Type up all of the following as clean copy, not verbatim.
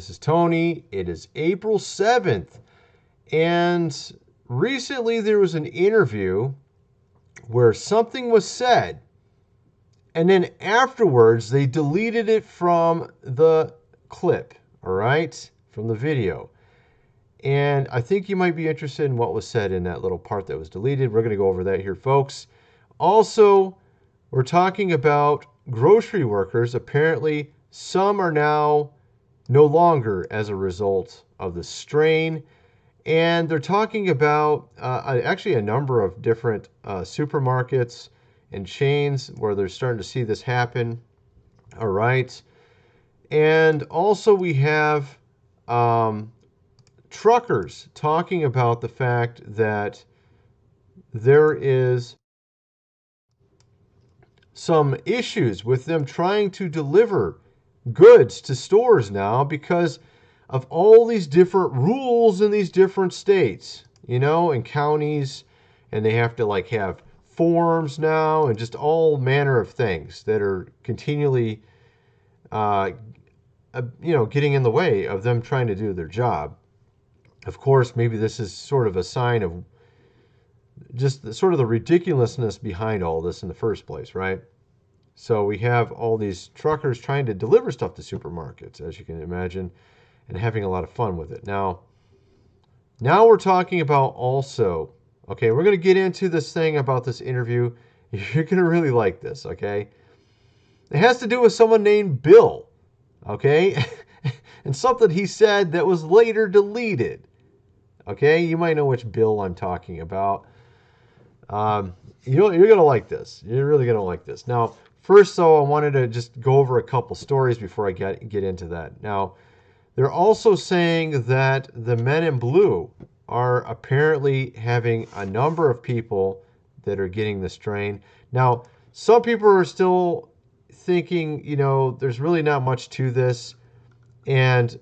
This is Tony. It is April 7th. And recently there was an interview where something was said, and then afterwards they deleted it from the clip, all right, from the video. And I think you might be interested in what was said in that little part that was deleted. We're going to go over that here, folks. Also, we're talking about grocery workers. Apparently, some are now no longer as a result of the strain. And they're talking about actually a number of different supermarkets and chains where they're starting to see this happen. All right. And also we have truckers talking about the fact that there is some issues with them trying to deliver goods to stores now because of all these different rules in these different states, and counties, and they have to have forms now and just all manner of things that are continually, getting in the way of them trying to do their job. Of course, maybe this is sort of a sign of just sort of the ridiculousness behind all this in the first place, right? So we have all these truckers trying to deliver stuff to supermarkets, as you can imagine, and having a lot of fun with it. Now we're talking about also, okay, we're going to get into this thing about this interview. You're going to really like this, okay? It has to do with someone named Bill, okay? And something he said that was later deleted. Okay, you might know which Bill I'm talking about. You're going to like this. You're really going to like this. Now, first, though, I wanted to just go over a couple stories before I get into that. Now, they're also saying that the men in blue are apparently having a number of people that are getting the strain. Now, some people are still thinking, there's really not much to this. And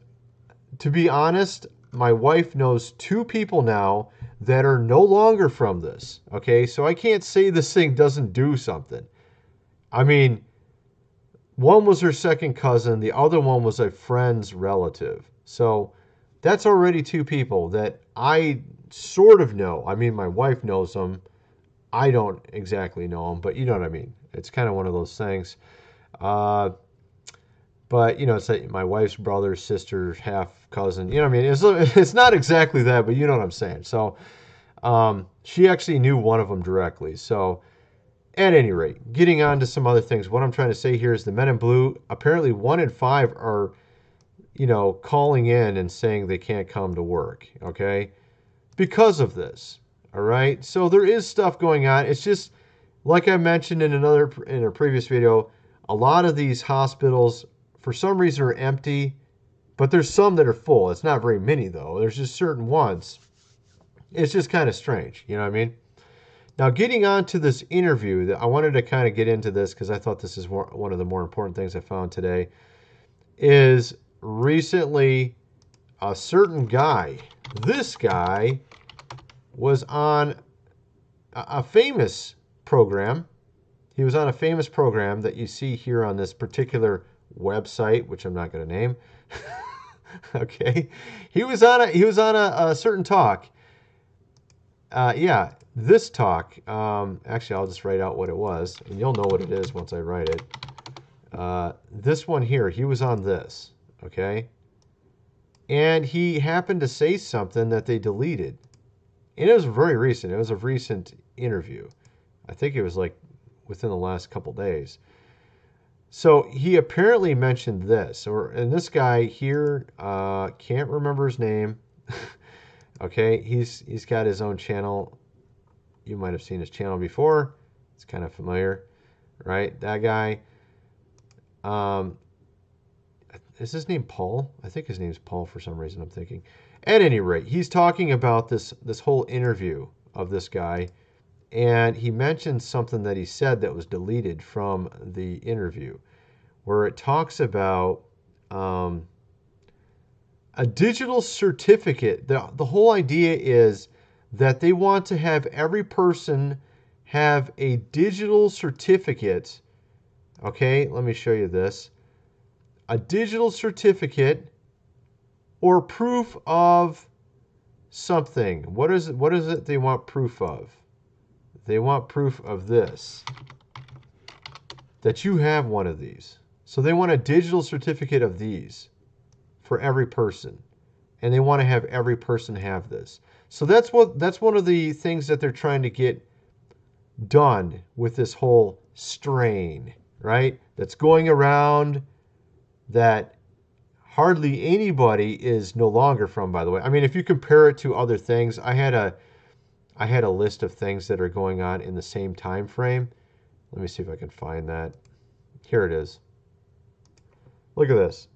to be honest, my wife knows 2 people now that are no longer from this. Okay, so I can't say this thing doesn't do something. I mean, one was her second cousin. The other one was a friend's relative. So that's already 2 people that I sort of know. I mean, my wife knows them. I don't exactly know them, but you know what I mean. It's kind of one of those things. But, it's like my wife's brother, sister, half cousin. You know what I mean? It's not exactly that, but you know what I'm saying. So she actually knew one of them directly. So at any rate, getting on to some other things, what I'm trying to say here is the men in blue, apparently 1 in 5 are, calling in and saying they can't come to work, okay? Because of this, all right? So there is stuff going on. It's just, like I mentioned in a previous video, a lot of these hospitals, for some reason, are empty, but there's some that are full. It's not very many, though. There's just certain ones. It's just kind of strange, you know what I mean? Now, getting on to this interview, I wanted to kind of get into this because I thought this is one of the more important things I found today, is recently a certain guy, this guy was on a famous program. He was on a famous program that you see here on this particular website, which I'm not going to name. Okay, he was on a certain talk. This talk. Actually, I'll just write out what it was, and you'll know what it is once I write it. This one here, he was on this. Okay, and he happened to say something that they deleted, and it was very recent. It was a recent interview. I think it was within the last couple days. So he apparently mentioned this, and this guy here, can't remember his name. Okay, he's got his own channel. You might have seen his channel before. It's kind of familiar, right? That guy. Is his name Paul? I think his name's Paul for some reason, I'm thinking. At any rate, he's talking about this whole interview of this guy. And he mentioned something that he said that was deleted from the interview, where it talks about a digital certificate. The whole idea is that they want to have every person have a digital certificate. Okay, let me show you this. A digital certificate or proof of something. What is it they want proof of? They want proof of this, that you have one of these. So they want a digital certificate of these for every person. And they want to have every person have this. So that's one of the things that they're trying to get done with this whole strain, right? That's going around, that hardly anybody is no longer from, by the way. I mean, if you compare it to other things, I had a list of things that are going on in the same time frame. Let me see if I can find that. Here it is. Look at this.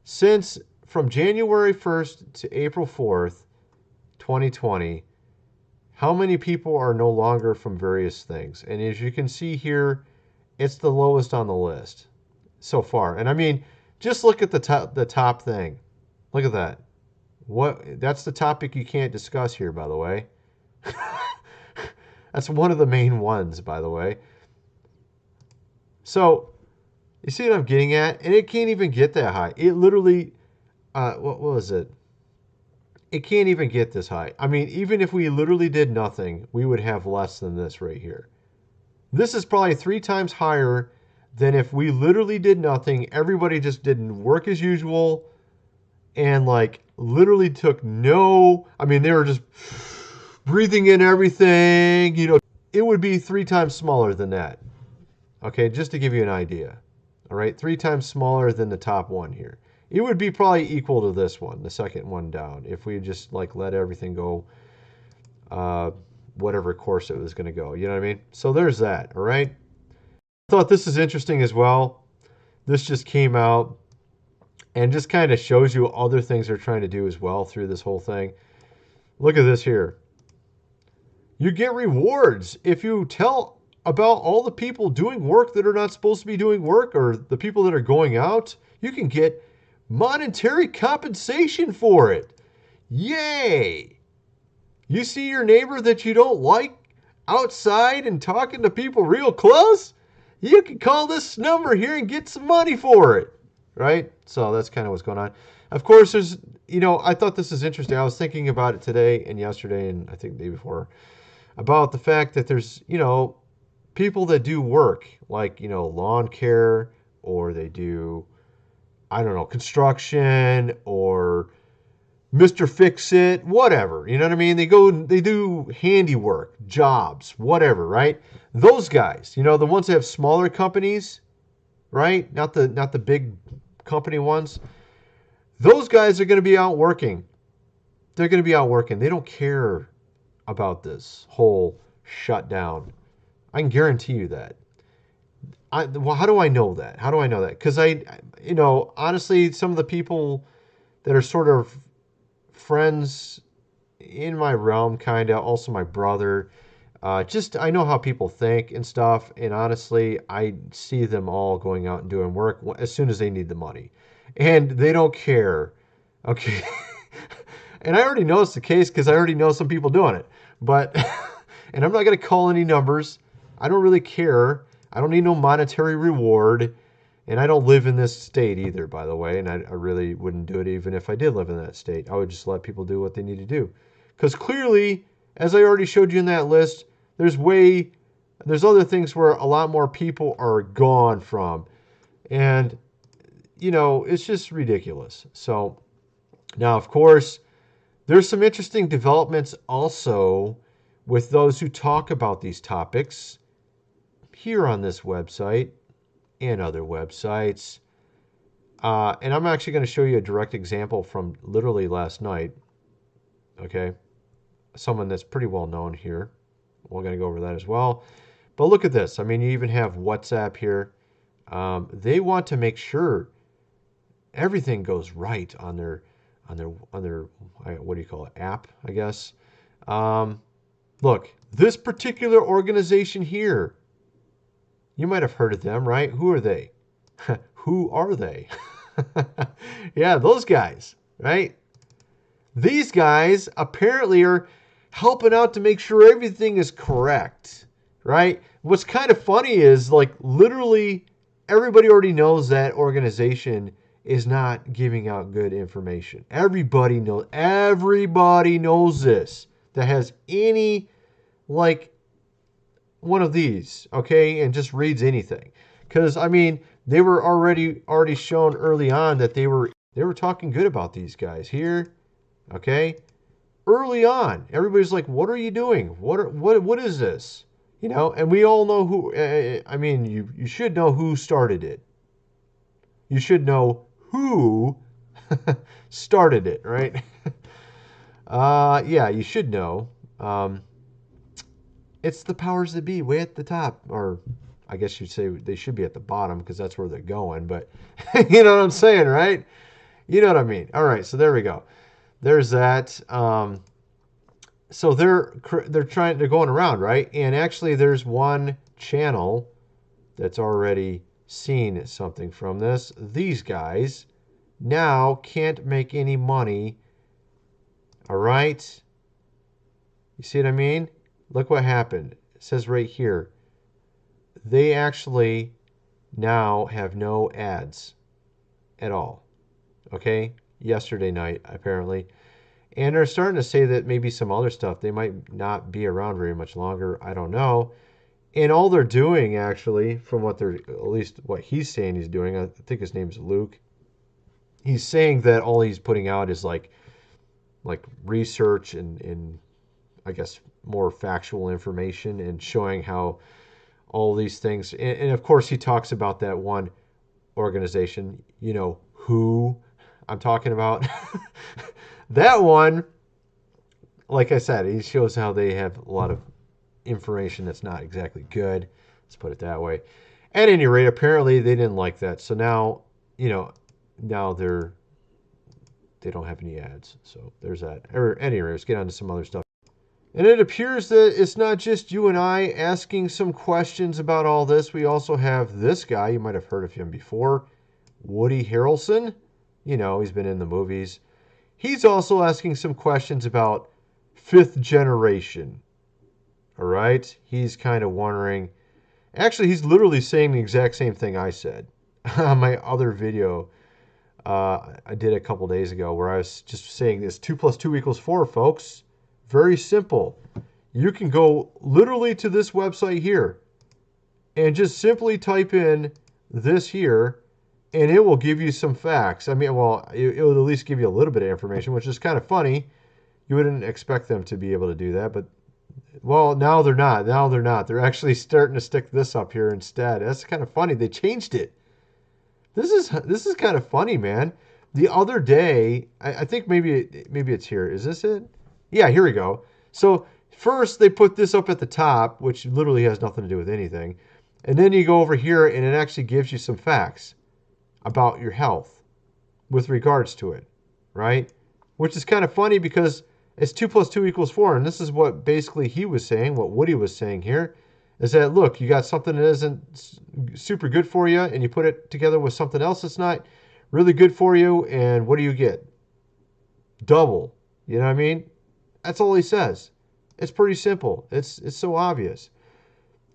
Since from January 1st to April 4th, 2020, how many people are no longer from various things? And as you can see here, it's the lowest on the list so far. And I mean, just look at the top thing. Look at that. That's the topic you can't discuss here, by the way. That's one of the main ones, by the way. So, you see what I'm getting at? And it can't even get that high. It literally, what was it? It can't even get this high. I mean, even if we literally did nothing, we would have less than this right here. This is probably 3 times higher than if we literally did nothing. Everybody just didn't work as usual and like literally took no, I mean, they were just breathing in everything, you know. It would be 3 times smaller than that. Okay, just to give you an idea. All right, 3 times smaller than the top one here. It would be probably equal to this one, the second one down, if we just like let everything go whatever course it was going to go. You know what I mean? So there's that, all right? I thought this is interesting as well. This just came out and just kind of shows you other things they're trying to do as well through this whole thing. Look at this here. You get rewards if you tell about all the people doing work that are not supposed to be doing work, or the people that are going out. You can get monetary compensation for it. Yay! You see your neighbor that you don't like outside and talking to people real close? You can call this number here and get some money for it, right? So that's kind of what's going on. Of course, there's, you know, I thought this is interesting. I was thinking about it today and yesterday and I think the day before about the fact that there's, you know, people that do work like, you know, lawn care, or they do, I don't know, construction, or Mr. Fix-It, whatever. You know what I mean? They do handiwork, jobs, whatever, right? Those guys, you know, the ones that have smaller companies, right? Not the big company ones. Those guys are going to be out working. They're going to be out working. They don't care about this whole shutdown. I can guarantee you that. Well, how do I know that? How do I know that? Because you know, honestly, some of the people that are sort of friends in my realm, kind of, also my brother, just I know how people think and stuff, and honestly, I see them all going out and doing work as soon as they need the money, and they don't care. Okay. And I already know it's the case because I already know some people doing it, but and I'm not going to call any numbers. I don't really care. I don't need no monetary reward. And I don't live in this state either, by the way. And I really wouldn't do it even if I did live in that state. I would just let people do what they need to do. Because clearly, as I already showed you in that list, there's other things where a lot more people are gone from. And, you know, it's just ridiculous. So, now, of course, there's some interesting developments also with those who talk about these topics here on this website and other websites. And I'm actually going to show you a direct example from literally last night. Okay. Someone that's pretty well known here. We're going to go over that as well. But look at this. I mean, you even have WhatsApp here. They want to make sure everything goes right on their what do you call it, app, I guess. Look, this particular organization here, you might have heard of them, right? Who are they? Who are they? Yeah, those guys, right? These guys apparently are helping out to make sure everything is correct, right? What's kind of funny is, like, literally everybody already knows that organization is not giving out good information. Everybody knows this that has any, like, one of these, okay, and just reads anything. Because I mean, they were already shown early on that they were talking good about these guys here, okay? Early on, everybody's like, "What are you doing? What is this?" You know, and we all know who. I mean, you should know who started it. You should know who started it, right? Yeah, you should know. It's the powers that be way at the top, or I guess you'd say they should be at the bottom because that's where they're going. But you know what I'm saying, right? You know what I mean. All right, so there we go. There's that. So they're going around, right? And actually, there's one channel that's already seen something from this. These guys now can't make any money. All right, you see what I mean? Look what happened. It says right here, they actually now have no ads at all. Okay, yesterday night apparently. And they're starting to say that maybe some other stuff, they might not be around very much longer. I don't know. And all they're doing, actually, from what they're, at least what he's saying he's doing, I think his name's Luke. He's saying that all he's putting out is like research and I guess more factual information and showing how all these things. And of course, he talks about that one organization, you know, who I'm talking about. That one, like I said, he shows how they have a lot of information that's not exactly good. Let's put it that way. At any rate, apparently they didn't like that. So now, you know, now they don't have any ads. So there's that. Or anyway, let's get on to some other stuff. And it appears that it's not just you and I asking some questions about all this. We also have this guy. You might have heard of him before, Woody Harrelson. You know, he's been in the movies. He's also asking some questions about fifth generation. All right? He's kind of wondering. Actually, he's literally saying the exact same thing I said on my other video I did a couple days ago where I was just saying this 2 + 2 = 4, folks. Very simple. You can go literally to this website here and just simply type in this here and it will give you some facts. I mean, well, it will at least give you a little bit of information, which is kind of funny. You wouldn't expect them to be able to do that, but well, now they're not. Now they're not. They're actually starting to stick this up here instead. That's kind of funny. They changed it. This is kind of funny, man. The other day, I think maybe it's here. Is this it? Yeah, here we go. So first they put this up at the top, which literally has nothing to do with anything. And then you go over here and it actually gives you some facts about your health with regards to it, right? Which is kind of funny because it's 2 + 2 = 4. And this is what basically he was saying, what Woody was saying here, is that, look, you got something that isn't super good for you and you put it together with something else that's not really good for you. And what do you get? Double. You know what I mean? That's all he says. It's pretty simple. It's so obvious.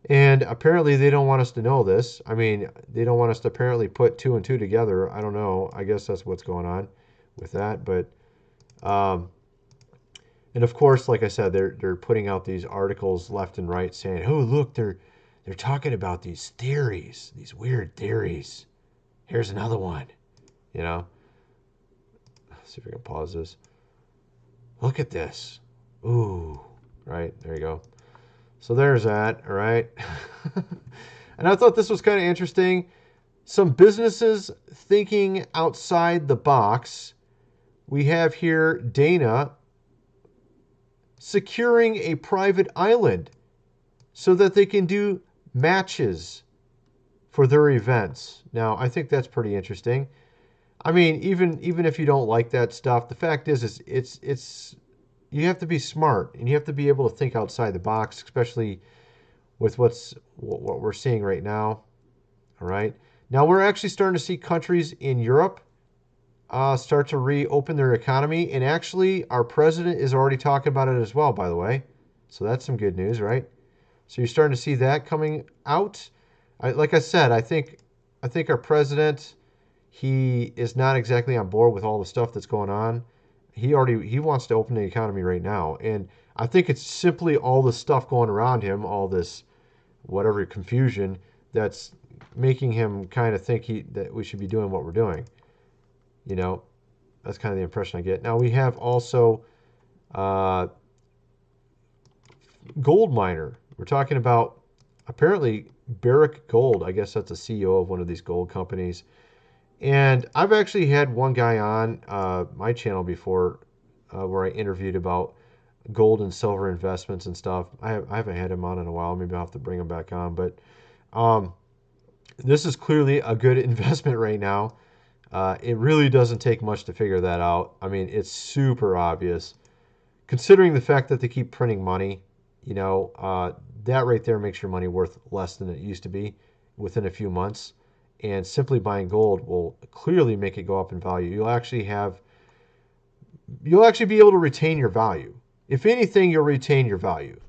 And apparently they don't want us to know this. I mean, they don't want us to apparently put 2 and 2 together. I don't know. I guess that's what's going on with that. But, and of course, like I said, they're putting out these articles left and right saying, "Oh, look, they're talking about these theories, these weird theories. Here's another one." You know. Let's see if I can pause this. Look at this. Ooh, right, there you go. So there's that, all right? And I thought this was kind of interesting. Some businesses thinking outside the box. We have here Dana securing a private island so that they can do matches for their events. Now, I think that's pretty interesting. I mean, even if you don't like that stuff, the fact is it's you have to be smart and you have to be able to think outside the box, especially with what we're seeing right now. All right. Now we're actually starting to see countries in Europe start to reopen their economy, and actually our president is already talking about it as well, by the way. So that's some good news, right? So you're starting to see that coming out. Like I said, I think our president, he is not exactly on board with all the stuff that's going on. He wants to open the economy right now, and I think it's simply all the stuff going around him, all this whatever confusion that's making him kind of think that we should be doing what we're doing. You know, that's kind of the impression I get. Now we have also gold miner. We're talking about apparently Barrick Gold. I guess that's the CEO of one of these gold companies. And I've actually had one guy on my channel before where I interviewed about gold and silver investments and stuff. I haven't had him on in a while. Maybe I'll have to bring him back on. But this is clearly a good investment right now. It really doesn't take much to figure that out. I mean, it's super obvious. Considering the fact that they keep printing money, you know, that right there makes your money worth less than it used to be within a few months. And simply buying gold will clearly make it go up in value. You'll actually be able to retain your value. If anything, you'll retain your value.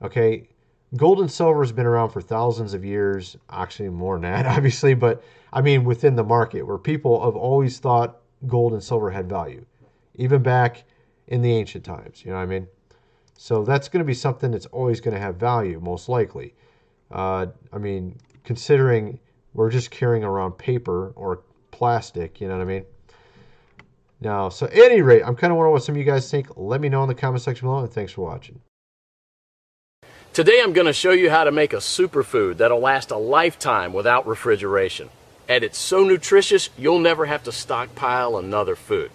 Okay? Gold and silver has been around for thousands of years, actually more than that, obviously, but I mean within the market where people have always thought gold and silver had value, even back in the ancient times, you know what I mean? So that's going to be something that's always going to have value, most likely. I mean, considering we're just carrying around paper or plastic, you know what I mean? Now, so at any rate, I'm kind of wondering what some of you guys think. Let me know in the comment section below, and thanks for watching. Today I'm going to show you how to make a superfood that'll last a lifetime without refrigeration. And it's so nutritious, you'll never have to stockpile another food.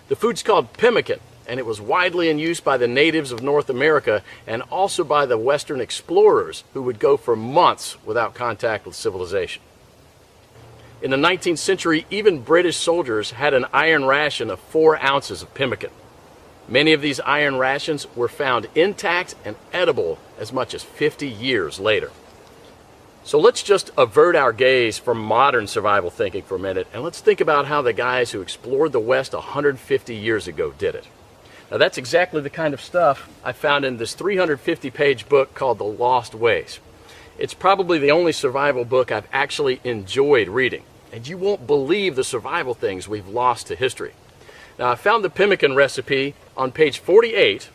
The food's called pemmican, and it was widely in use by the natives of North America and also by the Western explorers who would go for months without contact with civilization. In the 19th century, even British soldiers had an iron ration of 4 ounces of pemmican. Many of these iron rations were found intact and edible as much as 50 years later. So let's just avert our gaze from modern survival thinking for a minute, and let's think about how the guys who explored the West 150 years ago did it. Now that's exactly the kind of stuff I found in this 350-page book called The Lost Ways. It's probably the only survival book I've actually enjoyed reading, and you won't believe the survival things we've lost to history. Now I found the pemmican recipe on page 48,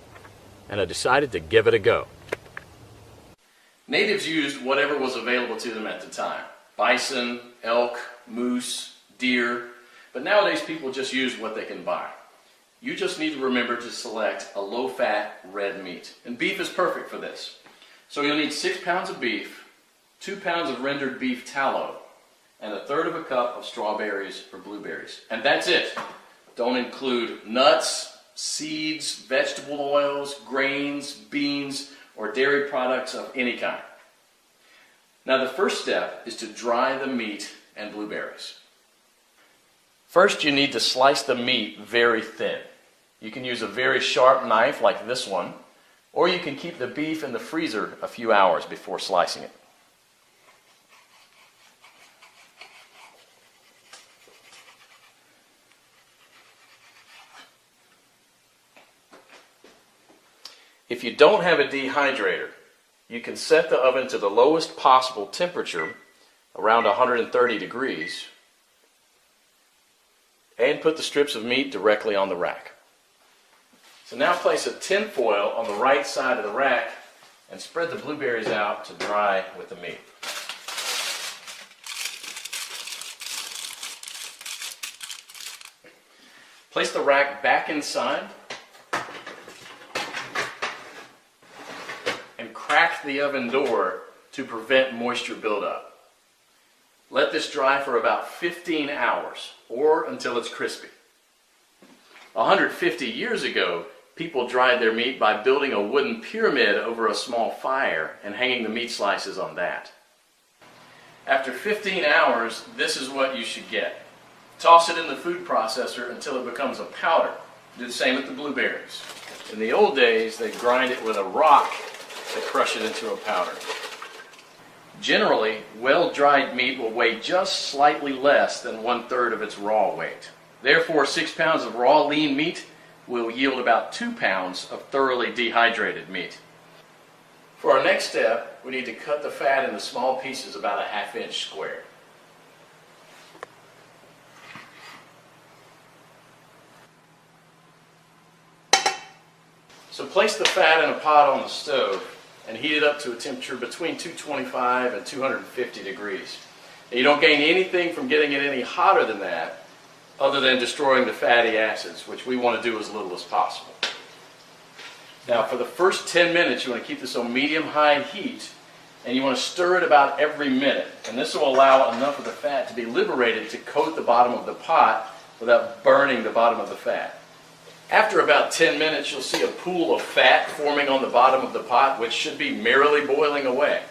and I decided to give it a go. Natives used whatever was available to them at the time. Bison, elk, moose, deer, but nowadays people just use what they can buy. You just need to remember to select a low-fat red meat, and beef is perfect for this. So you'll need 6 pounds of beef, 2 pounds of rendered beef tallow, and 1/3 cup of strawberries or blueberries. And that's it. Don't include nuts, seeds, vegetable oils, grains, beans, or dairy products of any kind. Now the first step is to dry the meat and blueberries. First you need to slice the meat very thin. You can use a very sharp knife like this one, or you can keep the beef in the freezer a few hours before slicing it. If you don't have a dehydrator, you can set the oven to the lowest possible temperature, around 130 degrees, and put the strips of meat directly on the rack. So now place a tin foil on the right side of the rack and spread the blueberries out to dry with the meat. Place the rack back inside and crack the oven door to prevent moisture buildup. Let this dry for about 15 hours or until it's crispy. 150 years ago, people dried their meat by building a wooden pyramid over a small fire and hanging the meat slices on that. After 15 hours, this is what you should get. Toss it in the food processor until it becomes a powder. Do the same with the blueberries. In the old days, they'd grind it with a rock to crush it into a powder. Generally, well-dried meat will weigh just slightly less than 1/3 of its raw weight. Therefore, 6 pounds of raw lean meat will yield about 2 pounds of thoroughly dehydrated meat. For our next step, we need to cut the fat into small pieces about a 1/2 inch square. So place the fat in a pot on the stove and heat it up to a temperature between 225 and 250 degrees. And you don't gain anything from getting it any hotter than that other than destroying the fatty acids, which we want to do as little as possible. Now for the first 10 minutes you want to keep this on medium-high heat, and you want to stir it about every minute. And this will allow enough of the fat to be liberated to coat the bottom of the pot without burning the bottom of the fat. After about 10 minutes, you'll see a pool of fat forming on the bottom of the pot, which should be merrily boiling away.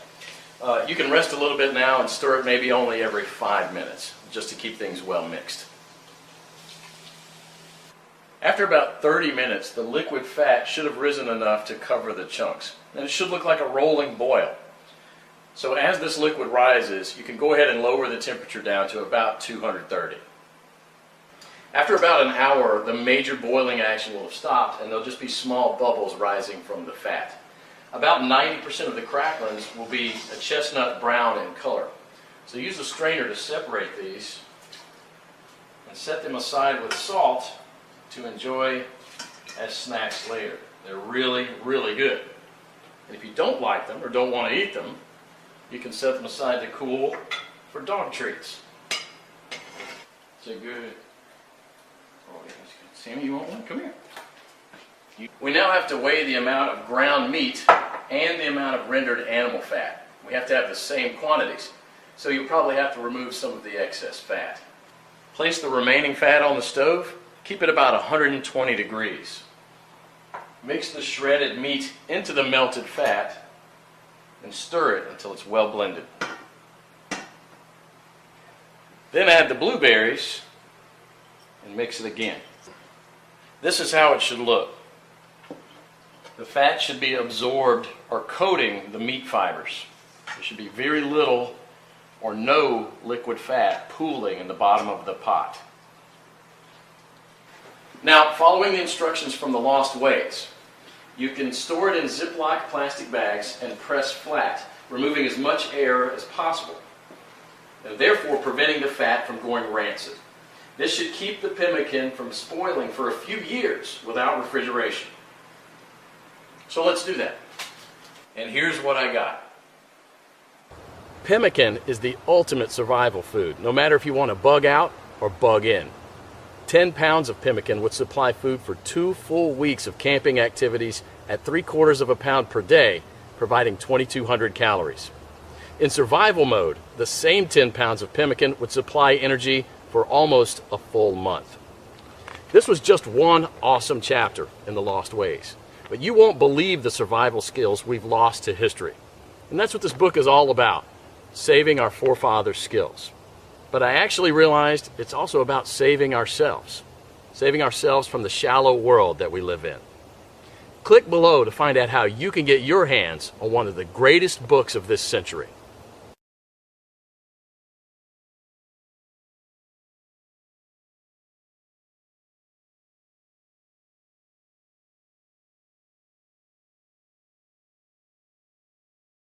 You can rest a little bit now and stir it maybe only every 5 minutes, just to keep things well mixed. After about 30 minutes, the liquid fat should have risen enough to cover the chunks. And it should look like a rolling boil. So as this liquid rises, you can go ahead and lower the temperature down to about 230. After about an hour, the major boiling action will have stopped, and there'll just be small bubbles rising from the fat. About 90% of the cracklings will be a chestnut brown in color. So use a strainer to separate these and set them aside with salt to enjoy as snacks later. They're really, really good. And if you don't like them or don't want to eat them, you can set them aside to cool for dog treats. So good. Oh, yeah, that's good. Sammy, you want one? Come here. We now have to weigh the amount of ground meat and the amount of rendered animal fat. We have to have the same quantities. So you'll probably have to remove some of the excess fat. Place the remaining fat on the stove. Keep it about 120 degrees. Mix the shredded meat into the melted fat and stir it until it's well blended. Then add the blueberries and mix it again. This is how it should look. The fat should be absorbed or coating the meat fibers. There should be very little or no liquid fat pooling in the bottom of the pot. Now, following the instructions from the Lost Ways, you can store it in Ziploc plastic bags and press flat, removing as much air as possible, and therefore preventing the fat from going rancid. This should keep the pemmican from spoiling for a few years without refrigeration. So let's do that. And here's what I got. Pemmican is the ultimate survival food, no matter if you want to bug out or bug in. 10 pounds of pemmican would supply food for 2 full weeks of camping activities at 3/4 pound per day, providing 2,200 calories. In survival mode, the same 10 pounds of pemmican would supply energy for almost a full month. This was just one awesome chapter in the Lost Ways, but you won't believe the survival skills we've lost to history. And that's what this book is all about, saving our forefathers' skills. But I actually realized it's also about saving ourselves from the shallow world that we live in. Click below to find out how you can get your hands on one of the greatest books of this century.